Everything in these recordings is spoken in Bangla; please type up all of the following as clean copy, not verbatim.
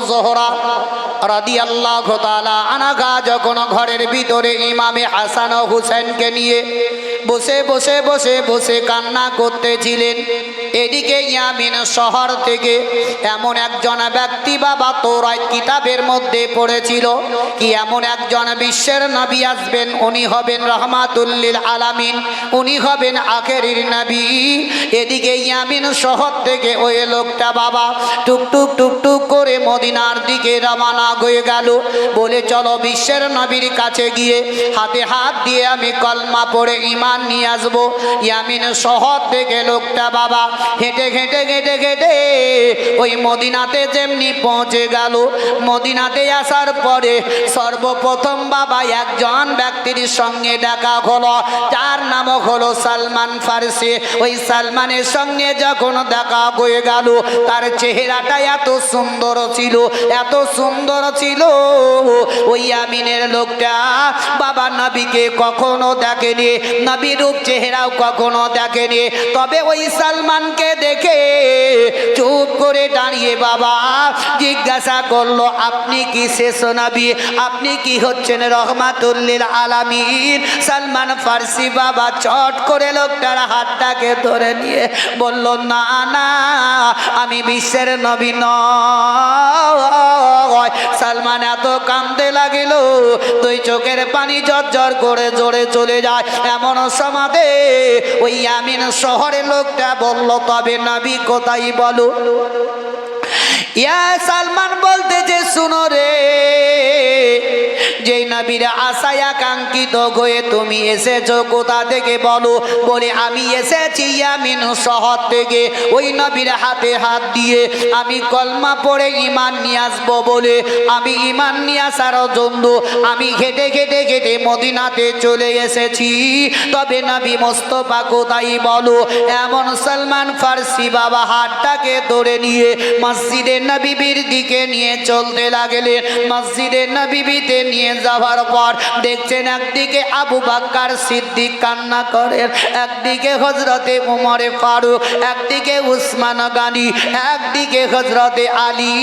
জোহরা রাদিয়াল্লাহু তাআলা আনহা যখন ঘরের ভিতরে ইমামে হাসান ও হুসেনকে নিয়ে বসে বসে বসে বসে কান্না করতেছিলেন, এদিকে ইয়ামিন শহর থেকে এমন একজন ব্যক্তি বাবা তৌরাত কিতাবের মধ্যে পড়েছিল কি এমন একজন বিশ্বের নবী আসবেন, উনি হবেন রহমাতুল লিল আলামিন, উনি হবেন আখেরের নবী। এদিকে ইয়ামিন শহর থেকে ওই লোকটা বাবা টুকটুক টুকটুক করে মদিনার দিকে রওনা হয়ে গেল। বলে চলো বিশ্বের নবীর কাছে গিয়ে হাতে হাত দিয়ে আমি কলমা পড়ে ঈমান নিয়ে আসবো। ইয়ামিন শহর থেকে লোকটা বাবা হেঁটে হেঁটে হেঁটে হেঁটে ওই মদিনাতে যেমনি পৌঁছে গেল, মদিনাতে আসার পরে সর্বপ্রথম বাবা একজন ব্যক্তির সঙ্গে দেখা হলো, যার নাম হলো সালমান ফারসি। ওই সালমানের সঙ্গে যখন দেখা হয়ে গেল, তার চেহারাটা এত সুন্দর ছিল, এত সুন্দর ছিল, ওই ইয়ামিনের লোকটা বাবা নবীকে কখনো দেখেনি, নবীর রূপ চেহারাও কখনো দেখেনি। তবে ওই সালমানকে দেখে চুপ করে দাঁড়িয়ে বাবা জিজ্ঞাসা করলো, আপনি কি শেষ নবী? আপনি কি হচ্ছেন রহমাতুল লিল আলামিন? সালমান ফারসি বাবা চট করে লোকটার হাতটাকে ধরে নিয়ে বলল, না না, আমি বিশ্বের নবী নয়। সালমান এত কাঁদতে লাগিল, দুই চোখের পানি ঝরঝর করে জোরে চলে যায়। এমন সমাধে ওই ইয়ামিন শহরের লোকটা বলল, তবে নবী কোথায় বলো? ইয়া সালমান বলতে যে শুনো রে, যেই নবীর আশায় আকাঙ্ক্ষিত হয়ে তুমি এসেছো কোথা থেকে বলো? বলে আমি এসেছি ইয়ামিন শহর থেকে। ওই নবীর হাতে হাত দিয়ে আমি কলমা পড়ে ঈমান নিয়ে আসবো বলে আমি ঈমান নিয়ে আসার জন্য আমি ঘেটে ঘেটে ঘেটে মদিনাতে চলে এসেছি। তবে নবী মোস্তফা কোথায় বলো? এমন সালমান ফারসি বাবা হাতটাকে ধরে নিয়ে মসজিদে নববীর দিকে নিয়ে চলতে লাগলেন। মসজিদে নববীতে নিয়ে যাওয়ার পর দেখছেন একদিকে আবু বকর সিদ্দিক কান্না করেন, একদিকে হযরতে উমরে ফারুক, একদিকে উসমান গনি, একদিকে হযরতে আলী,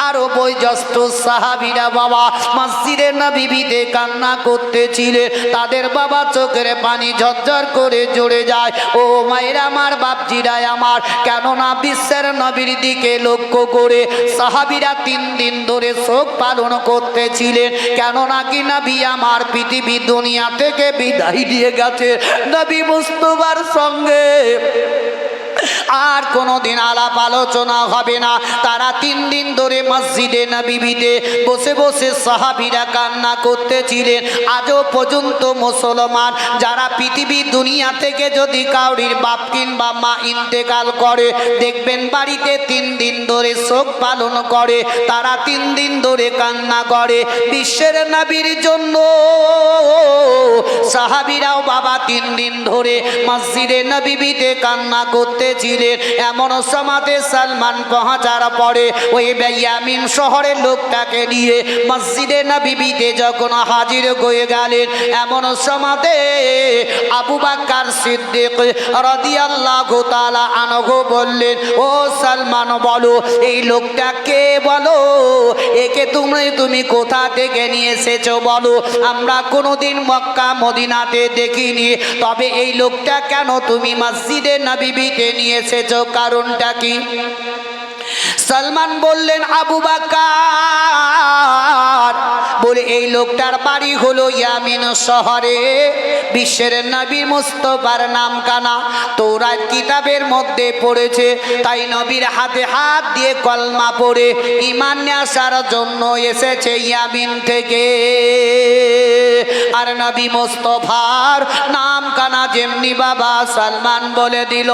আরো বয়োজ্যেষ্ঠ সাহাবীরা বাবা মসজিদে নববীতে কান্না করতেছিলেন। তাদের বাবা চোখের পানি ঝরঝর করে ঝরে যায়। ও মায়েরা আমার, বাপজিরা আমার, কেননা বিশ্বের নবীর দিকে লক্ষ্য করে সাহাবীরা 3 দিন ধরে শোক পালন করতেছিলেন। কেননা কি নবী আমার পৃথিবী দুনিয়া থেকে বিদায় দিয়ে গেছে। নবী মুস্তাফার সঙ্গে আর কোনোদিন আলাপ আলোচনা হবে না। তারা 3 দিন ধরে মসজিদে নববীতে বসে বসে সাহাবীরা কান্না করতেছিলেন। আজও পর্যন্ত মুসলমান যারা পৃথিবী দুনিয়া থেকে যদি কাউরির বাপ কিংবা মা ইন্তেকাল করে, দেখবেন বাড়িতে 3 দিন ধরে শোক পালন করে, তারা 3 দিন ধরে কান্না করে বিশ্বের নবীর জন্য। সাহাবীরাও বাবা 3 দিন ধরে মসজিদে নববীতে কান্না করতেছিলেন। এমন সমাতে সালমান পৌঁছার পরে ওই ইয়ামিন শহরের লোকটাকে নিয়ে মসজিদে নববীতে যখন হাজির হয়ে গেলেন, এমন সমাতে আবু বকর সিদ্দিক রাদিয়াল্লাহু তাআলা আনহু বললেন, ও সালমান বলো এই লোকটা কে? বলো একে তুমি কোথা থেকে নিয়ে এসেছো বলো? আমরা কোনোদিন মক্কা মদিনাতে দেখিনি, তবে এই লোকটা কেন তুমি মসজিদে নববীতে নিয়ে এসেছো, কারণটা কি? সালমান বললেন, আবু বকর বলে এই লোকটার বাড়ি হলো ইয়ামিন শহরে। বিশ্বের নবী মুস্তাফার নাম কানা তৌরাত কিতাবের মধ্যে পড়েছে, তাই নবীর হাতে হাত দিয়ে কলমা পড়ে ঈমান নিয়ে আসার জন্য এসেছে ইয়ামিন থেকে। আর নবী মুস্তাফার নাম কানা যেমনি বাবা সালমান বলে দিল,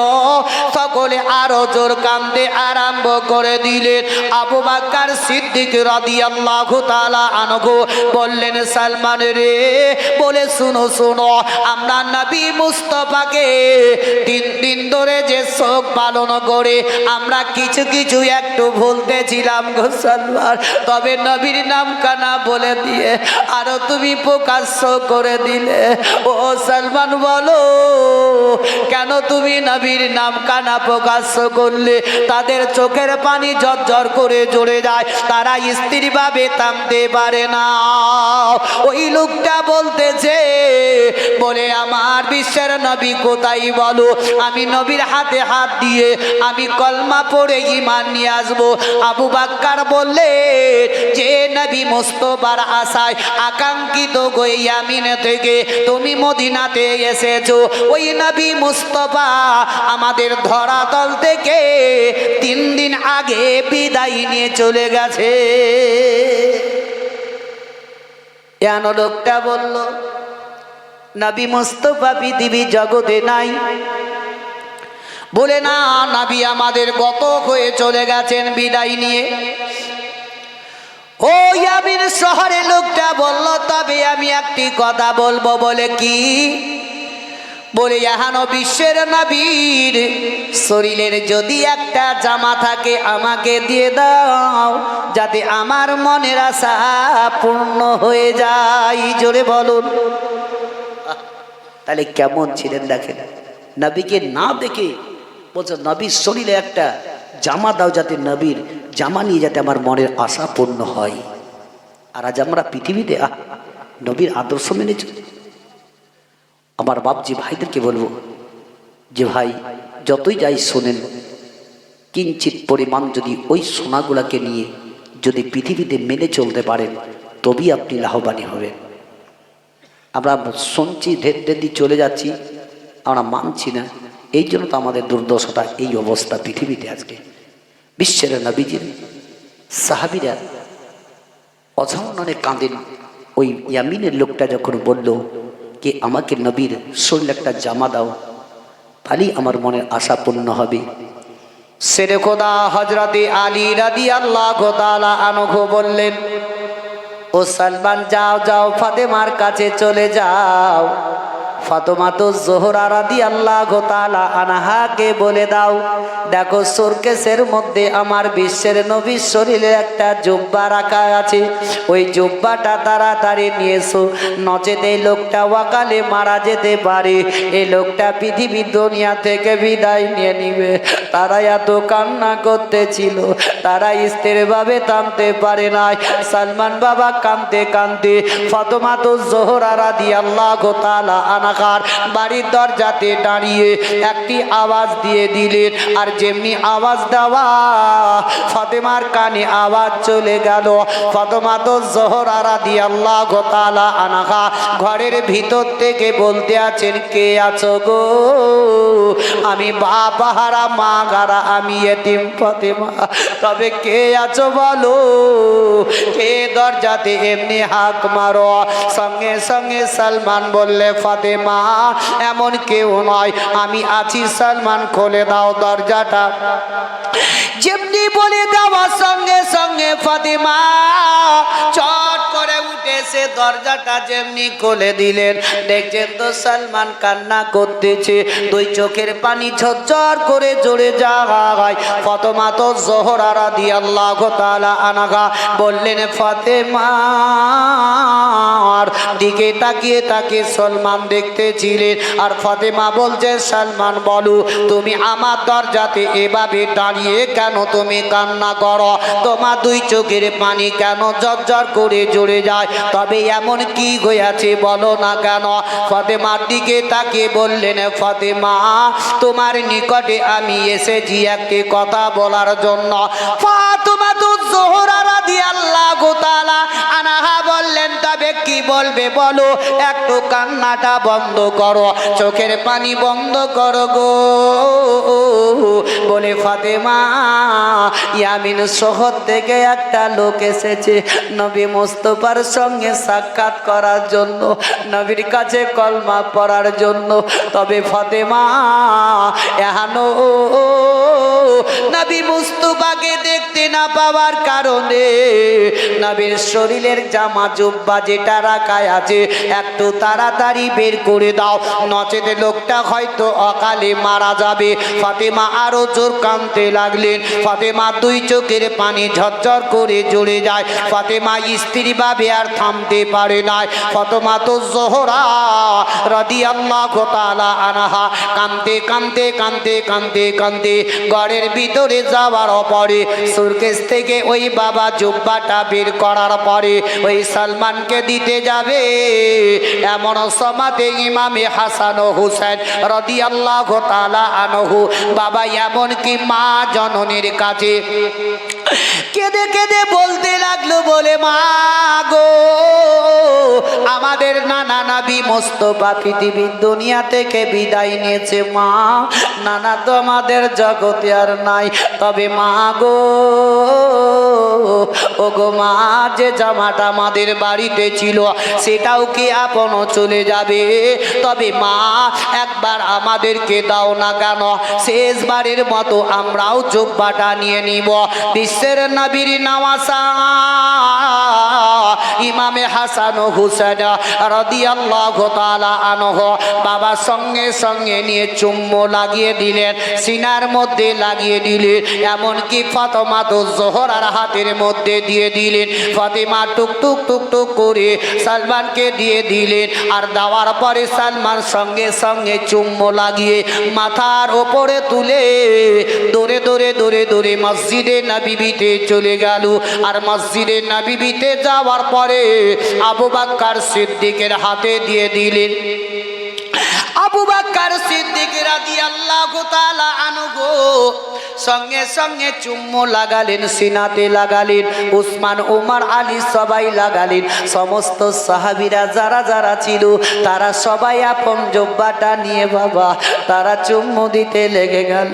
সকলে আরো জোর কান্দে আরম্ভ করে দিলেন। আবু বকর সিদ্দিক রাদিয়াল্লাহু তাআলা আনহু বললেন, সালমান রে, বলে শুনো শুনো, আমরা নবী মুস্তাফাকে 3 দিন ধরে যে শোক পালন করে আমরা কিছু কিছু একটু ভুলতেছিলাম গো সালমান, তবে নবীর নাম কানা বলে দিয়ে আরো তুমি পোকা প্রকাশ্য করে দিলে। ও সালমান বলো, কেন তুমি নবীর নাম কানা প্রকাশ্য করলে? তাদের চোখের পানি ঝরঝর করে ঝরে যায়, তারা স্ত্রী ভাবে থামতে পারে না। ওই লোকটা বলতেছে, বলে আমার বিশ্বের নবী কোথায় বলো, আমি নবীর হাতে হাত দিয়ে আমি কলমা পড়ে ঈমান নিয়ে আসবো। আবু বাক্কার বললে, যে নবী মুস্তাফার আশায় আকাঙ্ক্ষিত গো ইয়ামিন থেকে তুমি মদিনাতে এসেছো, ওই নবী মুস্তাফা আমাদের ধরাতল থেকে 3 দিন আগে বিদায় নিয়ে চলে গেছে। এন লোকটা বলল, নবী মুস্তাফা পৃথিবী জগতে নাই। বলে না, নবী আমাদের গত হয়ে চলে গেছেন বিদায় নিয়ে। ও ইয়ামিন শহরে লোকটা বলল, তবে আমি একটি কথা বলবো। বলে কি? বলে এহানো বিশ্বের নবীর শরীরের যদি একটা জামা থাকে আমাকে দিয়ে দাও, যাতে আমার মনের আশা পূর্ণ হয়ে যায়। জোরে বলুন। তাহলে কেমন ছিলেন দেখেন, নবীকে না দেখে বলছে নবীর শরীরে একটা জামা দাও, যাতে নবীর জামা নিয়ে যাতে আমার মনের আশা পূর্ণ হয়। আর আজ আমরা পৃথিবীতে নবীর আদর্শ মেনে চলি। আমার বাপজি ভাইদেরকে বলবো যে ভাই, যতই যাই শোনেন, কিঞ্চিত পরিমাণ যদি ওই সোনাগুলাকে নিয়ে যদি পৃথিবীতে মেনে চলতে পারেন, তবেই আপনি লাভবানী হবেন। আমরা শুনছি, ঢের দিয়ে চলে যাচ্ছি, আমরা মানছি না। এই জন্য তো আমাদের দুর্দশাটা, এই অবস্থা পৃথিবীতে আজকে। বিশ্বের নবীজির সাহাবীরা অঝাউননে কাঁদেন। ওই ইয়ামিনের লোকটা যখন বলল যে আমাকে নবীর শরীরে একটা জামা দাও, তাহলেই আমার মনের আশা পূর্ণ হবে। শেরে খোদা হযরতে আলী রাদিয়াল্লাহু তাআলা আনহু বললেন, ও সালমান, যাও যাও ফাতেমার কাছে চলে যাও। ফাতেমা তো জোহরা রাদিয়াল্লাহু তাআলা আনহাকে বলে দাও, দেখো সুরকেসের মধ্যে আমার বিশ্বের নবীর শরীরে একটা জুব্বা রাখা আছে, ওই জুব্বাটা তাড়াতাড়ি নিয়ে এসো, নচেত এই লোকটা ওয়াকালে মারা যেতে পারে, এই লোকটা পৃথিবীর দুনিয়া থেকে বিদায় নিয়ে নিবে। তারা এত কান্না করতেছিল, তারা স্থিরভাবে থামতে পারে নাই। সালমান বাবা কাঁদতে কাঁদতে ফাতেমা তো জোহরা রাদিয়াল্লাহু তাআলা আনহার বাড়ির দরজাতে দাঁড়িয়ে একটি আওয়াজ দিয়ে দিলেন। আর যেমনি আওয়াজ দেওয়া, ফাতেমার কানে আওয়াজ চলে গেল। ফাতেমা তো জোহরা রাদিয়াল্লাহু তাআলা আনহা ঘরের ভিতর থেকে বলতে আছেন, কে আছো গো? আমি বাবা হারা মা হারা, আমি এতিম ফাতেমা। তবে কে আছো বলো? কে দরজাতে এমনি হাক মারো। সঙ্গে সঙ্গে সালমান বললে, ফাতেমা এমন কেউ নয়, আমি আছি। সালমান খুলে দাও দরজাটা। যেমনি বলে দেওয়া সঙ্গে সঙ্গে ফাতেমা চট করে উঠে সে দরজাটা যেমনি খুলে দিলেন। দেখছেন তো সালমান কান্না করতেছে, দুই চোখের পানি ঝরঝর করে ঝরে যায়। ফাতেমা তো জোহরা রাদিয়াল্লাহু তাআলা আনহা বললেন, ফাতেমার দিকে তাকিয়ে তাকে সালমান দেখতেছিলেন। আর ফাতেমা বলছে, সালমান বলো, তুমি আমার দরজাতে এভাবে দাঁড়িয়ে কেন তুমি কান্না করো? তোমার দুই চোখের পানি কেন ঝরঝর করে ঝরে যায়? তবে এমন কি হয়েছে বলো না কেন? ফাতেমার দিকে তাকিয়ে বললেন, ফাতেমা তোমার নিকটে আমি এসেছি একটি কথা বলার জন্য। ফাতেমা তো জোহরা রাদিয়াল্লাহু তাআলা আনহা বললেন, তবে কি বলবে বলো? একটু কান্নাটা বন্ধ করো, চোখের পানি বন্ধ করো গো। বলে, ফাতেমা ইয়ামিন শহর থেকে একটা লোক এসেছে নবী মুস্তাফার সঙ্গে সাক্ষাৎ করার জন্য, নবীর কাছে কলমা পড়ার জন্য। তবে ফাতেমা এহানো নবী মুস্তাফাকে দেখতে দেখতে না পাওয়ার কারণে নবীর শরীরের জামা জুব্বা যেটা রাখায় আছে একটু তাড়াতাড়ি বের করে দাও, নচেতে লোকটা হয়তো অকালে মারা যাবে। ফাতেমা আরো জোর কাঁদতে লাগলেন। ফাতেমা দুই চোখের পানি ঝরঝর করে ঝরে যায়। ফাতেমা স্ত্রী ভাবে আর থামতে পারে না। ফাতেমা তো জোহরা রাদিয়াল্লাহু তাআলা আনহা কাঁদতে কাঁদতে কাঁদতে কাঁদতে কাঁদতে ঘরের ভিতরে যাওয়ার পরে সুরকেস থেকে ওই বাবা জুব্বাটা বের করার পরে ওই সালমানকে দিতে যাবে, এমন সমাতে ইমামে হাসান ও হুসেন রাদিয়াল্লাহু তাআলা আনহু বাবা এমন কি মা জননীর কাছে কেঁদে কেঁদে বলতে লাগলো, বলে মা গো, আমাদের নানা নবী মোস্তফা পৃথিবীর দুনিয়া থেকে বিদায় নিয়েছে মা, নানা তো আমাদের জগতে আর নাই। তবে মা গো, ও গো মা, যে জামাটা আমাদের বাড়িতে ছিল সেটাও কি আপনও চলে যাবে? তবে মা একবার আমাদেরকে দাও না কেন, শেষবারের মতো আমরাও জুব্বাটা নিয়ে নিব। বিশ্বের নবীর নওয়াসা ইমামে হাসান ও হুসেন রাদিয়াল্লাহু তাআলা আনহু বাবা সঙ্গে সঙ্গে নিয়ে চুম্বো লাগিয়ে দিলেন, সিনার মধ্যে লাগিয়ে দিলেন, এমনকি ফাতেমা তো জোহরার হাতের মধ্যে দিয়ে দিলেন। ফাতেমা টুক টুক টুক টুক করে সালমানকে দিয়ে দিলেন। আর দেওয়ার পরে সালমান সঙ্গে সঙ্গে চুম্বো লাগিয়ে মাথার ওপরে তুলে দৌড়ে দৌড়ে দৌড়ে দৌড়ে মসজিদে নববীতে চলে গেল। আর মসজিদে নববীতে যাওয়ার পরে আবু বকর সিদ্দিকের হাতে দিয়ে দিলেন। আবু বকর সিদ্দিক রাদিয়াল্লাহু তাআলা আনহু সঙ্গে সঙ্গে চুম্বো লাগালেন, সিনাতে লাগালেন। উসমান, ওমর, আলী সবাই লাগালেন। সমস্ত সাহাবীরা যারা যারা ছিল তারা সবাই আপন জুব্বাটা নিয়ে বাবা তারা চুম্বো দিতে লেগে গেল।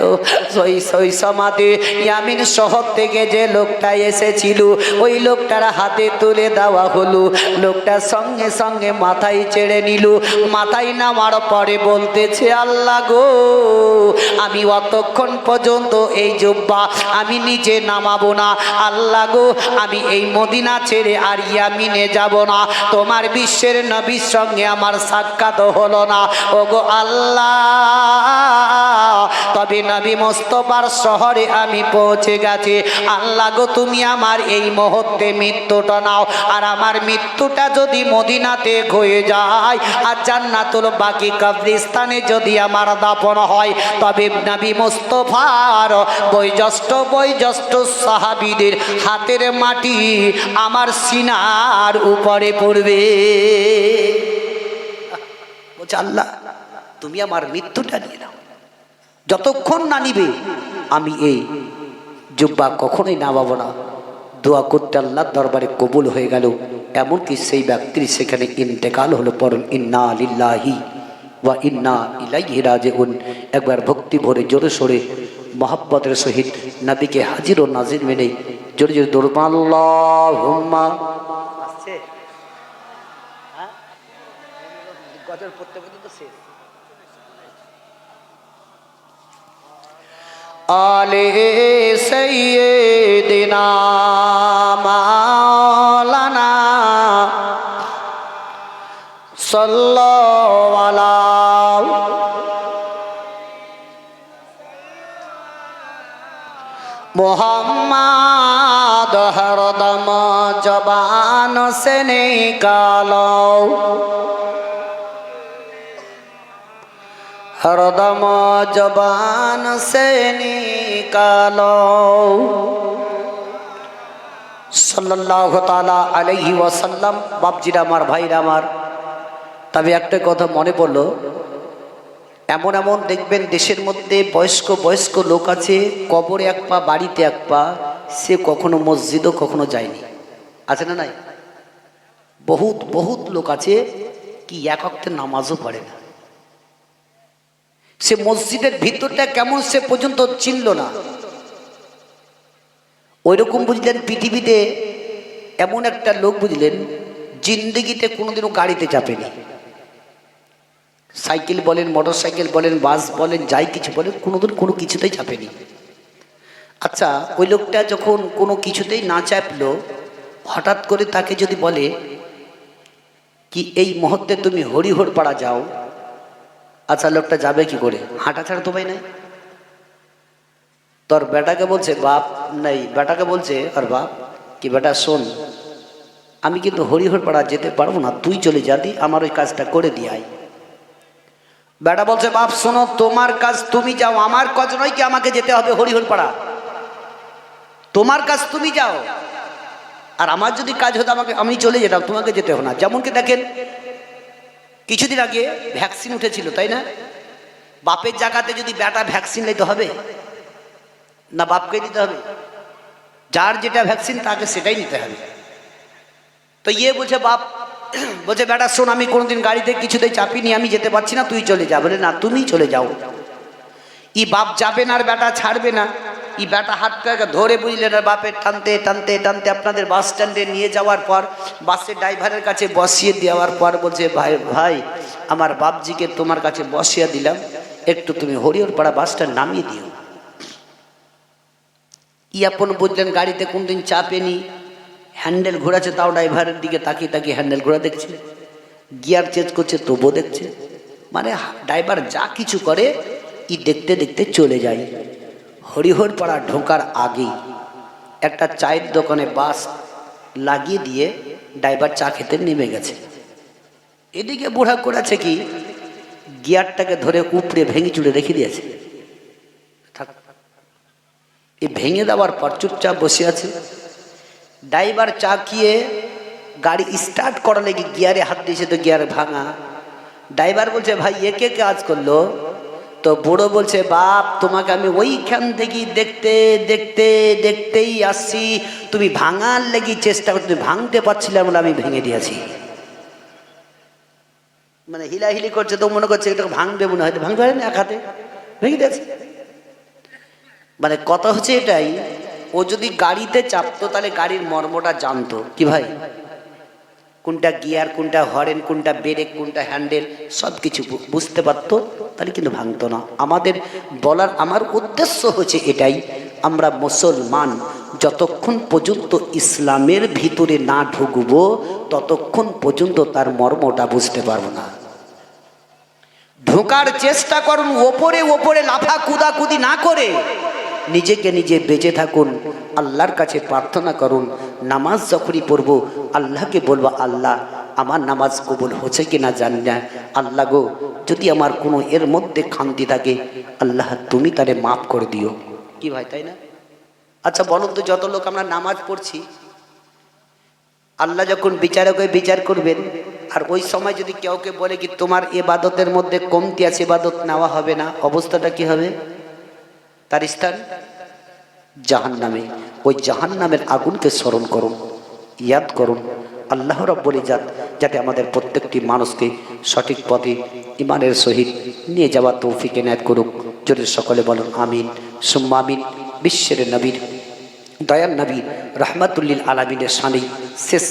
ওই সমাধি ইয়ামিন শহর থেকে যে লোকটা এসেছিল ওই লোকটার হাতে তুলে দেওয়া হলো। লোকটা সঙ্গে সঙ্গে মাথায় ছেড়ে নিল। মাথায় নামার পরে বলতেছে, আল্লাহ গো, আমি অতক্ষণ পর্যন্ত এই জুব্বা আমি নিজে নামাবো না। আল্লাহ গো, আমি এই মদিনা ছেড়ে আর ইয়ামিনে যাব না। তোমার বিশ্বের নবীর সঙ্গে আমার সাক্ষাৎ হলো না। ও গো আল্লাহ, তবে নবী মোস্তফার শহরে আমি পৌঁছে গেছি। আল্লাহ গো, তুমি আমার এই মুহূর্তে মৃত্যুটা নাও। আর আমার মৃত্যুটা যদি মদিনাতে হয়ে যায় আর জান্নাতুল বাকি কবরস্থানে যদি আমার দাফন হয়, তবে নবী মোস্তফার বয়োজ্যেষ্ঠ সাহাবীদের হাতের মাটি আমার সিনার উপরে পড়বে। বলছে, আল্লাহ তুমি আমার মৃত্যুটা নিয়ে নাও, যতক্ষণ না নিবে আমি এই জুব্বা কখনোই নামাবো না। দোয়া করতে আল্লাহর দরবারে কবুল হয়ে গেল। এমনকি সেই ব্যক্তির সেখানে ইন্তেকাল হলো। পরম ইন্না লিল্লাহি ওয়া ইন্না ইলাইহি রাজিউন। একবার ভক্তি ভরে জোরে সোরে মহব্বতের সহিত নবীকে হাজির ও নাজির মেনে জোরে জোরে দরুদ আল্লাহুম্মা আসছে। হ্যাঁ, গজল পড়তে পড়তে তো শেষ। আলে সাইয়্যিদিনা মাওলানা সাল্লাল্লাহু আলাইহি মুহাম্মদ হরদম জবান সে নিকালো, হরদম জবান সে নিকালো। সাল্লাল্লাহু তাআলা আলাইহি ওয়াসাল্লাম। বাপজিরা আমার, ভাইরা আমার, তবে একটা কথা মনে পড়লো, এমন এমন দেখবেন দেশের মধ্যে বয়স্ক লোক আছে, কবরে এক পা বাড়িতে এক পা, সে কখনো মসজিদও কখনো যায়নি, আছে না নাই? বহুত লোক আছে কি এক ওয়াক্তের নামাজও পড়ে না। সে মসজিদের ভিতরটা কেমন সে পর্যন্ত চিনল না। ওইরকম বুঝলেন পৃথিবীতে এমন একটা লোক বুঝলেন জিন্দগিতে কোনোদিনও গাড়িতে চাপেনি। সাইকেল বলেন, মোটর সাইকেল বলেন, বাস বলেন, যাই কিছু বলেন, কোনোদিন কোনো কিছুতেই চাপেনি। আচ্ছা, ওই লোকটা যখন কোনো কিছুতেই না চাপলো, হঠাৎ করে তাকে যদি বলে কি এই মুহূর্তে তুমি হরিহর পাড়া যাও, আচ্ছা লোকটা যাবে কি করে? হাঁটা ছাড়া তো ভাই নাই। তোর বেটাকে বলছে বাপ নাই, বেটাকে বলছে আর বাপ কি বেটা শোন, আমি কিন্তু হরিহর পাড়া যেতে পারবো না, তুই চলে যাবি, আমার ওই কাজটা করে দিয়ে আয়। বেটা বলছে বাপ শোনো, তোমার কাজ তুমি যাও, আমার কাজ নয় কি আমাকে যেতে হবে হরিহর পাড়া, তোমার কাজ তুমি যাও, আর আমার যদি কাজ হতো আমাকে আমি চলে যেতাম, তোমাকে যেতে হবে না। যেমন কি দেখেন কিছুদিন আগে ভ্যাকসিন উঠেছিল তাই না? বাপের জায়গাতে যদি বেটা ভ্যাকসিন নিতে হবে না বাপকে নিতে হবে? যার যেটা ভ্যাকসিন তাকে সেটাই নিতে হবে। তো ইয়ে বলছে বাপ বলছে বেটা শোন, আমি কোনোদিন গাড়িতে কিছুতেই চাপিনি, আমি যেতে পারছি না, তুই চলে যা। বলে না তুমি চলে যাও। ই বাপ যাবে না আর বেটা ছাড়বে না। ই বেটা হাতটাকে ধরে বুঝলেন আর বাপের টানতে টানতে টানতে আপনাদের বাস স্ট্যান্ডে নিয়ে যাওয়ার পর বাসের ড্রাইভারের কাছে বসিয়ে দেওয়ার পর বলছে ভাই ভাই আমার বাপজিকে তোমার কাছে বসিয়ে দিলাম, একটু তুমি হরিহরপাড়া বাসটা নামিয়ে দিও। ই আপন বুঝলেন গাড়িতে কোনদিন চাপেনি, হ্যান্ডেল ঘোরাচ্ছে, তাও ড্রাইভারের দিকে তাকিয়ে তাকিয়ে হ্যান্ডেল ঘোরা দেখছে, গিয়ার চেঞ্জ করছে তবুও দেখছে, মানে ড্রাইভার যা কিছু করে ই দেখতে দেখতে চলে যায়। হরিহরপাড়া ঢোকার আগেই একটা চায়ের দোকানে বাস লাগিয়ে দিয়ে ড্রাইভার চা খেতে নেমে গেছে। এদিকে বুড়া করেছে কি গিয়ারটাকে ধরে উপড়ে ভেঙে চুড়ে রেখে দিয়েছে। এই ভেঙে দেওয়ার পর চুপচাপ বসে আছে। ড্রাইভার চা খেয়ে গাড়ি স্টার্ট করা লেগে গিয়ারে হাত দিয়েছে, তো গিয়ার ভাঙা। ড্রাইভার বলছে ভাই একে কাজ করলো? তো বুড়ো বলছে বাপ তোমাকে আমি ওইখান থেকেই দেখতে দেখতে দেখতেই আসছি, তুমি ভাঙার লেগে চেষ্টা করতে, তুমি ভাঙতে পারছিলে বলে আমি ভেঙে দিয়েছি। মানে হিলাহিলি করছে, তো মনে করছে এটা ভাঙবে, মনে হয় ভাঙতে পারে না, এক হাতে ভেঙে দিয়েছে। মানে কথা হচ্ছে এটাই, ও যদি গাড়িতে চাপতো তাহলে গাড়ির মর্মটা জানতো কি ভাই, কোনটা গিয়ার, কোনটা হরেন, কোনটা ব্রেক, কোনটা হ্যান্ডেল, সব কিছু বুঝতে পারতো, তাহলে কিন্তু ভাঙতো না। আমাদের বলার আমার উদ্দেশ্য হচ্ছে এটাই, আমরা মুসলমান যতক্ষণ পর্যন্ত ইসলামের ভিতরে না ঢুকবো ততক্ষণ পর্যন্ত তার মর্মটা বুঝতে পারবো না। ঢোকার চেষ্টা করুন, ওপরে ওপরে লাফা কুদাকুদি না করে নিজেকে নিজে বেঁচে থাকুন, আল্লাহর কাছে প্রার্থনা করুন। নামাজ যখনই পড়বো আল্লাহকে বলবো আল্লাহ আমার নামাজ কবুল হচ্ছে কিনা জানি না, আল্লাহ গো যদি আমার কোনো এর মধ্যে খামতি থাকে আল্লাহ তুমি তারে মাফ করে দিও। কি ভাই তাই না? আচ্ছা বলুন তো, যত লোক আমরা নামাজ পড়ছি, আল্লাহ যখন বিচারক হয়ে বিচার করবেন, আর ওই সময় যদি কেউকে বলে কি তোমার এবাদতের মধ্যে কমতি আছে, এবাদত নেওয়া হবে না, অবস্থাটা কি হবে? তার স্থান জাহান্নামে। ওই জাহান্নামের আগুনকে স্মরণ করুন, ইয়াদ করুন। আল্লাহ রাব্বুল ইজ্জত যাতে আমাদের প্রত্যেকটি মানুষকে সঠিক পথে ইমানের সহিত নিয়ে যাওয়ার তৌফিক এনায়েত করুক। যদি সকলে বলুন আমিন সুম্মা আমিন। বিশ্বের নবীর দয়ার নবী রাহমাতুল লিল আলামিনের শানে শেষ